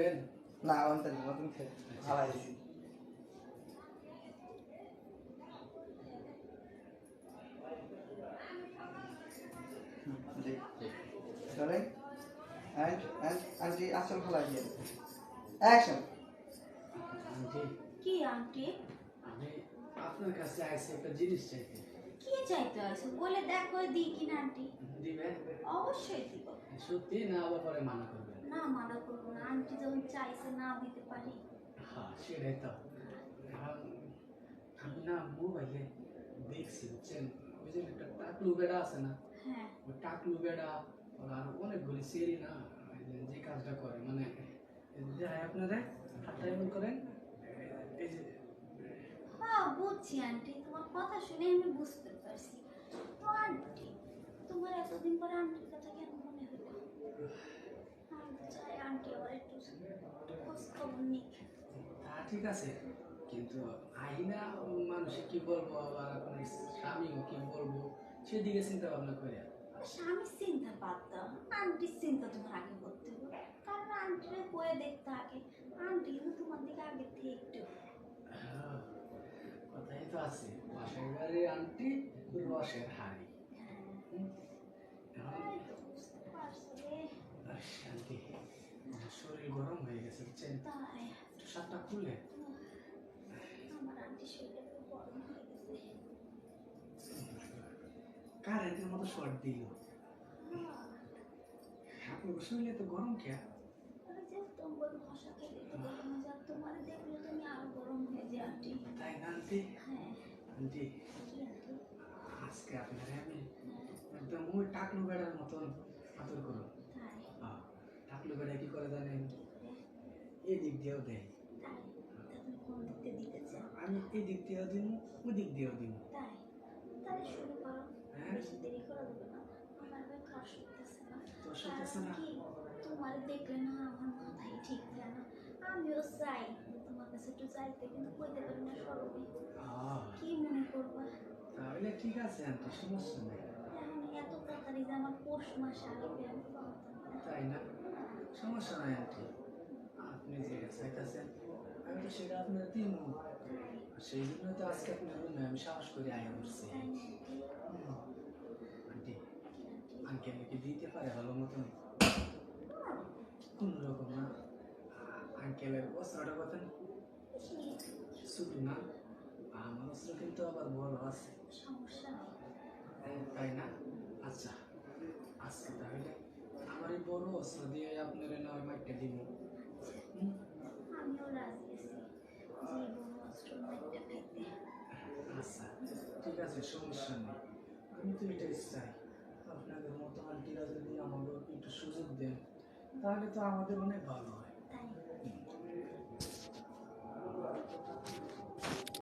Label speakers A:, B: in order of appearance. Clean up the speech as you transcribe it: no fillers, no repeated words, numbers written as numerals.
A: দিবেন
B: না অন্তর মতন খেয়ে হালাই দিছি চলে and আন্টি আসল হালাই দিয়ে অ্যাকশন
A: আন্টি
C: কি আন্টি?
A: আমি আপনার কাছে আইসি একটা জিনিস চাইতে
C: কি চাইতে আছে বলে দেখো দিই কিনা আন্টি।
A: দিবেন
C: অবশ্যই দিব।
A: সত্যি না আবার পরে মানা করবেন
C: না মানা করবো না, আন্টি যখন চাইছে না দিতে পারি।
A: হ্যাঁ সেটাই তো এখন আমি না মোবাইলে দেখছি বুঝছেন ওই যে একটা টাকলু বেড়া আছে না
C: হ্যাঁ
A: ওই টাকলু বেড়া ওরা আর অনেকগুলি সেরি না যে কাজটা করে মানে দেখায় আপনারা হাতটা এমন করেন এই যে
C: হ্যাঁ বুঝছি আন্টি, তোমার কথা শুনে আমি বুঝতে পারছি। তো আন্টি তোমার এতদিন পরে আন্টির কথা কেন মনে হলো? আমি তো চাই আন্টি আবার একটু খোঁজ খবর নিক।
A: তা ঠিক আছে কিন্তু আইনা মানুষে কি বলবো আবার আপনার স্বামীও কি বলবো সেদিকে চিন্তা ভাবনা করে
C: স্বামীর চিন্তা বাদ দাও, আন্টির চিন্তা তোমার আগে করতে হবে। কারণ আন্টিরে বয়ে দেখতে আগে, আন্টি কিন্তু তোমার দিকে আগে থেকে একটু
A: কথাই তো আছে বাসায় বাড়ি আন্টি রসের হাড়ি
C: এই তো বুঝতে পারছো রে।
A: আন্টি আমার শরীর গরম হয়ে গেছে বুঝছেন
C: তাই
A: একটু শার্টটা খুলে
C: আমার আন্টি শরীরটা খুব গরম হয়ে গেছে।
A: কারেন্টের মতো শর্ট দিল আপনার শরীরে তো গরম খেয়া
C: ওই যে তোমার ভাষা খেলে তো গরম হয়ে যায়, তোমার দেখলে তুমি আরো গরম হয়ে যায় আন্টি।
A: তাই না আন্টি
C: হ্যাঁ
A: আন্টি
C: কি আন্টি?
A: আজকে আপনার আমি একদম ওই টাকলু বেড়ার মতন আদর করুন
C: তাই
A: টাকলু বেড়া কি করে জানেন
C: কি করে?
A: এই দিক দিয়েও দেয়
C: তাই তা তুমি কোন দিকতে দিতে চাও?
A: আমি এই দিক দিয়েও দিব ওই দিক দিয়েও দিব
C: তাই তাহলে শুরু করো,
A: হ্যাঁ।
C: বেশি দেরি করা যাবে না। আমার আবার খাওয়া শুনতেছে না।
A: তোর শুনতেছে না?
C: কি তোমার দেখলে না আমার মাথায় ঠিক থাকে না। আমিও চাই যে তোমার কাছে একটু চাইতে, কিন্তু কইতে পারি না সরবে। কি মনে করবা?
A: তাহলে ঠিক আছে আন্টি সমস্যা নেই
C: এখন এত তাড়াতাড়ি যে আমার পৌষ মাসে আসবে আমি পারতাম না।
A: তাই না সমস্যা নাই আন্টি আপনি যেটা চাইতেছেন আমি তো সেটা আপনার দিব
C: তাই
A: সেই জন্য তো আজকে আপনার রুমে আমি সাহস করে আয়া করছি
C: তাই নাকি?
A: আন্টি
C: কি আন্টি?
A: আঙ্কেলকে দিতে পারে ভালো মতন কোন রকম না আঙ্কেলের অস্ত্রটা কথা শুধু না আমার অস্ত্র কিন্তু আবার বড় আছে
C: সমস্যা নেই।
A: তাই না আচ্ছা আজকে তাহলে আমার এই বড় অস্ত্র দিয়ে আপনার নয় মাইকটা দিব
C: আমিও রাজি আছি জীবন অস্ত্র মাইরটা খাইতে।
A: আচ্ছা ঠিক আছে সমস্যা নেই আমি তো এটাই চাই আপনাদের মতো আন্টিরা যদি আমাকে একটু সুযোগ দেন তাহলে তো আমাদের অনেক ভালো হয়
C: তাই